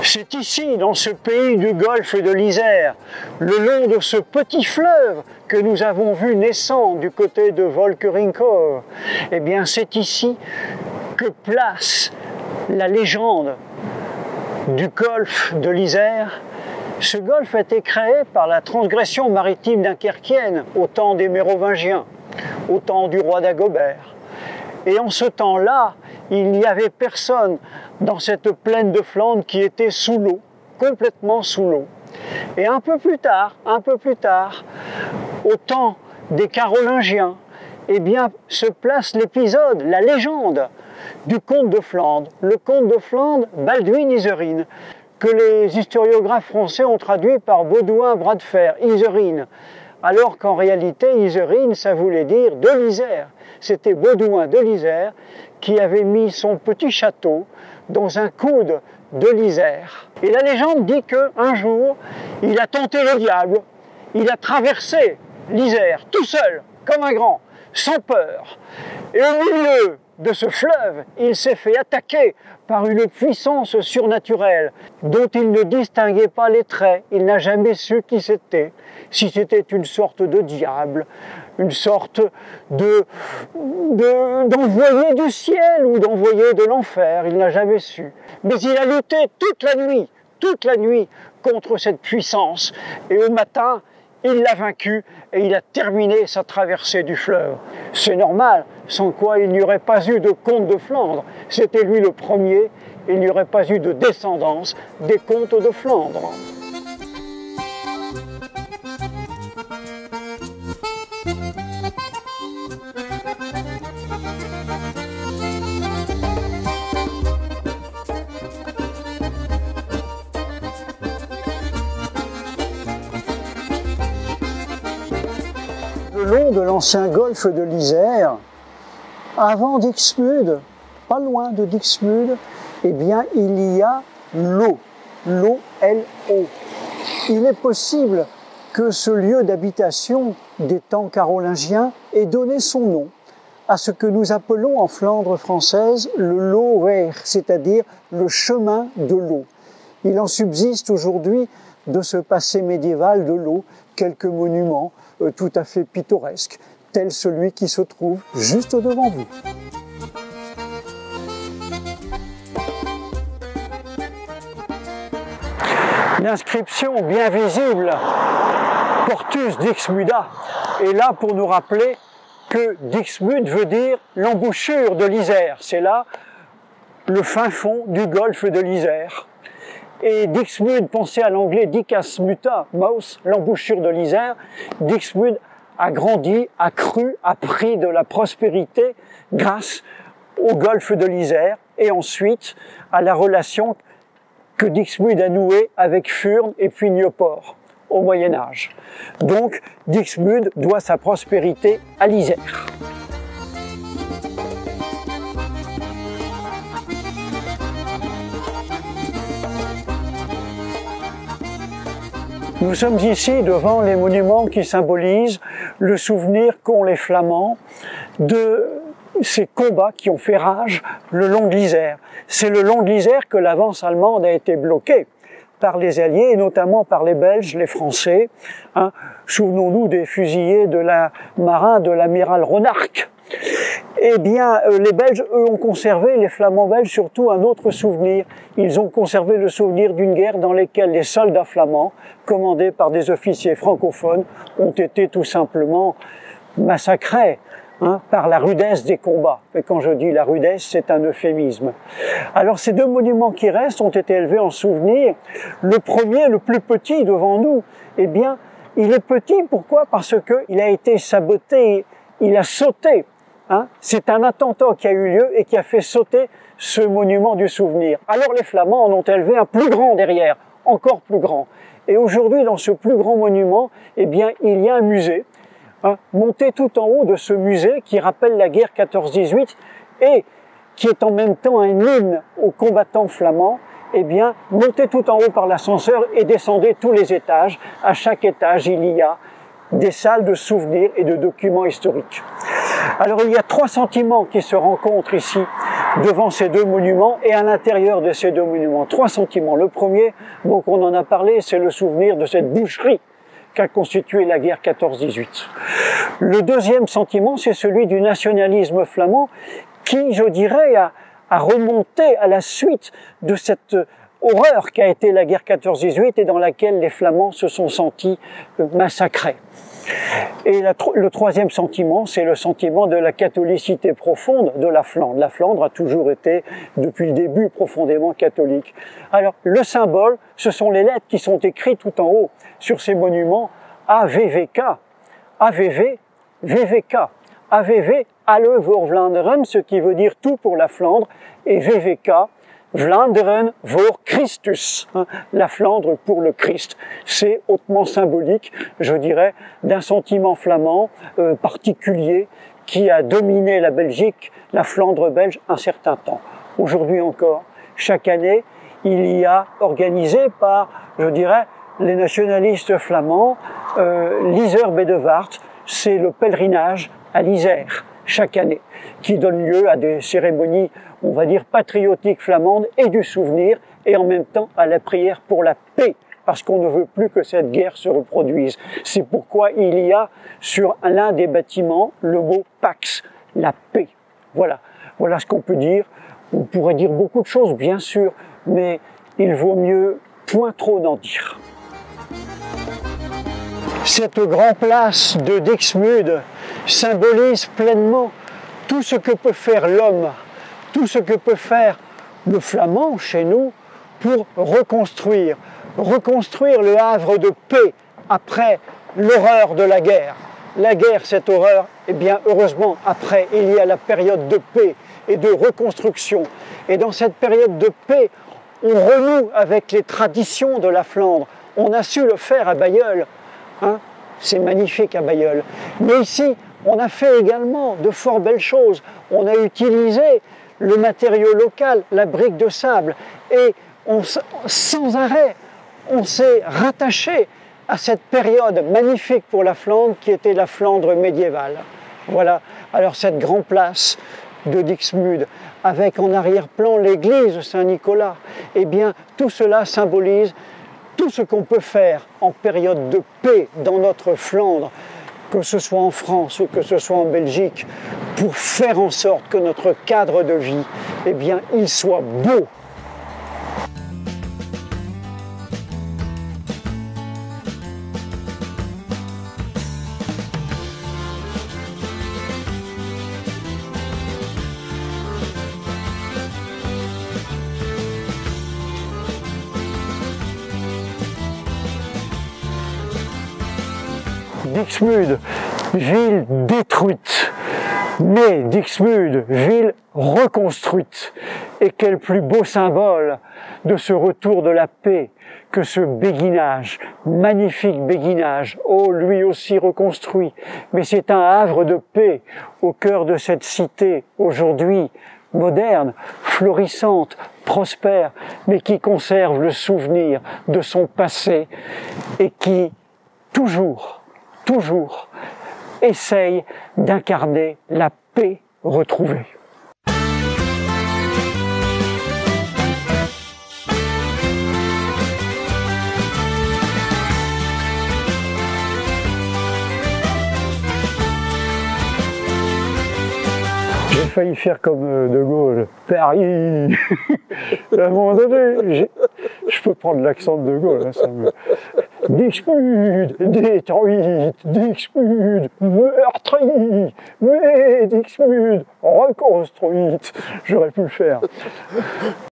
C'est ici, dans ce pays du golfe de l'Isère, le long de ce petit fleuve que nous avons vu naissant du côté de Volkerinkor, eh bien c'est ici que place la légende du golfe de l'Isère. Ce golfe a été créé par la transgression maritime dunkerquienne au temps des Mérovingiens, au temps du roi Dagobert. Et en ce temps-là, il n'y avait personne dans cette plaine de Flandre qui était sous l'eau, complètement sous l'eau. Et un peu plus tard, au temps des Carolingiens, eh bien, se place l'épisode, la légende du comte de Flandre, le comte de Flandre, Balduin Iserine, que les historiographes français ont traduit par Baudouin bras de fer, Iserine, alors qu'en réalité, Iserine, ça voulait dire de l'Isère. C'était Baudouin de l'Isère qui avait mis son petit château dans un coude de l'Isère. Et la légende dit qu'un jour, il a tenté le diable, il a traversé l'Isère tout seul, comme un grand, sans peur. Et au milieu de ce fleuve, il s'est fait attaquer par une puissance surnaturelle dont il ne distinguait pas les traits. Il n'a jamais su qui c'était, si c'était une sorte de diable, une sorte d'envoyé du ciel ou d'envoyé de l'enfer, il n'a jamais su. Mais il a lutté toute la nuit contre cette puissance. Et au matin, il l'a vaincu et il a terminé sa traversée du fleuve. C'est normal, sans quoi il n'y aurait pas eu de comte de Flandre. C'était lui le premier, il n'y aurait pas eu de descendance des comtes de Flandre. Le long de l'ancien golfe de l'Isère, avant Dixmude, pas loin de Dixmude, eh bien il y a l'eau, l'O-L-O. Il est possible que ce lieu d'habitation des temps carolingiens ait donné son nom à ce que nous appelons en Flandre française le Lowweg, c'est-à-dire le chemin de l'eau. Il en subsiste aujourd'hui de ce passé médiéval de l'eau quelques monuments tout à fait pittoresques, tel celui qui se trouve juste devant vous. L'inscription bien visible, Portus Dixmuda, est là pour nous rappeler que Dixmude veut dire l'embouchure de l'Isère. C'est là le fin fond du golfe de l'Isère. Et Dixmude, pensez à l'anglais Dicas Muta, Mouth, l'embouchure de l'Isère. Dixmude a grandi, a cru, a pris de la prospérité grâce au golfe de l'Isère et ensuite à la relation que Dixmude a nouée avec Furnes et puis Nieuport au Moyen-Âge. Donc Dixmude doit sa prospérité à l'Isère. Nous sommes ici devant les monuments qui symbolisent le souvenir qu'ont les Flamands de ces combats qui ont fait rage le long de l'Isère. C'est le long de l'Isère que l'avance allemande a été bloquée par les Alliés, et notamment par les Belges, les Français. Souvenons-nous des fusillés de la marin de l'amiral Ronarc'h. Eh bien, les Belges, eux, ont conservé, les Flamands belges surtout, un autre souvenir. Ils ont conservé le souvenir d'une guerre dans laquelle les soldats flamands, commandés par des officiers francophones, ont été tout simplement massacrés par la rudesse des combats. Et quand je dis la rudesse, c'est un euphémisme. Alors ces deux monuments qui restent ont été élevés en souvenir. Le premier, le plus petit devant nous, eh bien, il est petit, pourquoi? Parce qu'il a été saboté, il a sauté. C'est un attentat qui a eu lieu et qui a fait sauter ce monument du souvenir. Alors les Flamands en ont élevé un plus grand derrière, encore plus grand. Et aujourd'hui, dans ce plus grand monument, eh bien, il y a un musée. Monté tout en haut de ce musée qui rappelle la guerre 14-18 et qui est en même temps un hymne aux combattants flamands, eh bien, montez tout en haut par l'ascenseur et descendez tous les étages. À chaque étage, il y a des salles de souvenirs et de documents historiques. Alors il y a trois sentiments qui se rencontrent ici devant ces deux monuments et à l'intérieur de ces deux monuments. Trois sentiments. Le premier, donc on en a parlé, c'est le souvenir de cette boucherie qu'a constitué la guerre 14-18. Le deuxième sentiment, c'est celui du nationalisme flamand qui, je dirais, a remonté à la suite de cette horreur qu'a été la guerre 14-18 et dans laquelle les Flamands se sont sentis massacrés. Et le troisième sentiment, c'est le sentiment de la catholicité profonde de la Flandre. La Flandre a toujours été, depuis le début, profondément catholique. Alors, le symbole, ce sont les lettres qui sont écrites tout en haut sur ces monuments, AVVK, AVV, VVK. AVV, Alle voor Vlaanderen, ce qui veut dire tout pour la Flandre, et VVK, Vlaanderen voor Christus, la Flandre pour le Christ. C'est hautement symbolique, je dirais, d'un sentiment flamand particulier qui a dominé la Belgique, la Flandre belge, un certain temps. Aujourd'hui encore, chaque année, il y a organisé par, je dirais, les nationalistes flamands, l'Isère Bedevaart, c'est le pèlerinage à l'Isère, chaque année, qui donne lieu à des cérémonies, on va dire, patriotiques flamandes et du souvenir, et en même temps à la prière pour la paix, parce qu'on ne veut plus que cette guerre se reproduise. C'est pourquoi il y a sur l'un des bâtiments le mot Pax, la paix. Voilà, voilà ce qu'on peut dire. On pourrait dire beaucoup de choses, bien sûr, mais il vaut mieux point trop d'en dire. Cette grande place de Dixmude symbolise pleinement tout ce que peut faire l'homme, tout ce que peut faire le flamand chez nous pour reconstruire le havre de paix après l'horreur de la guerre. La guerre, cette horreur, eh bien heureusement après il y a la période de paix et de reconstruction. Et dans cette période de paix, on renoue avec les traditions de la Flandre. On a su le faire à Bailleul. Hein, c'est magnifique à Bailleul. Mais ici, on a fait également de fort belles choses. On a utilisé le matériau local, la brique de sable, et sans arrêt, on s'est rattaché à cette période magnifique pour la Flandre qui était la Flandre médiévale. Voilà, alors cette grande place de Dixmude, avec en arrière-plan l'église Saint-Nicolas, eh bien tout cela symbolise tout ce qu'on peut faire en période de paix dans notre Flandre, que ce soit en France ou que ce soit en Belgique, pour faire en sorte que notre cadre de vie, eh bien, il soit beau. Dixmude, ville détruite, mais Dixmude, ville reconstruite. Et quel plus beau symbole de ce retour de la paix que ce béguinage, magnifique béguinage, oh lui aussi reconstruit. Mais c'est un havre de paix au cœur de cette cité aujourd'hui moderne, florissante, prospère, mais qui conserve le souvenir de son passé et qui toujours essaye d'incarner la paix retrouvée. J'ai failli faire comme De Gaulle, Paris. À un moment donné, je peux prendre l'accent de Gaulle. Hein, ça me... Dixmude, détruite, Dixmude, meurtrie, mais Dixmude, reconstruite. J'aurais pu le faire.